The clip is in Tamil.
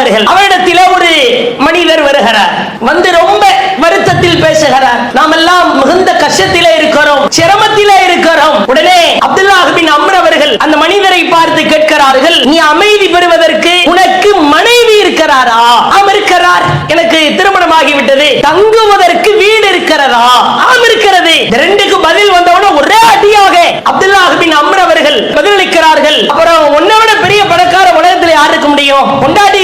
அவர்கள் அவரிடத்தில் ஒரு மனிதர் வருகிறார். வந்து ரொம்ப வருத்தத்தில் பேசுகிறார். நாம் எல்லாம் மிகுந்த கஷ்டத்திலே இருக்கிறோம், சிரமத்திலே இருக்கிறோம். உடனே அப்துல்லாஹ் பின் அம்ர் அவர்கள் அந்த மனிதரை பார்த்து கேட்கிறார்கள், நீ அமைதி பெறுவதற்கு உனக்கு மனைவி இருக்கிறாரா? ஆம் இருக்கிறார். எனக்கு திருமணமாகிவிட்டது. தங்குவதற்கு வீடு இருக்கிறதா? ஆம் இருக்கிறது. ரெண்டுக்கு பதில் வந்தவுடனே ஒரே அடியாக அப்துல்லாஹ் பின் அம்ர் அவர்கள் பதிலளிக்கிறார்கள், அப்புறம் உன்னை விட பெரிய பணக்கார உலகத்தில் யார் இருக்க முடியும்? கொண்டாடி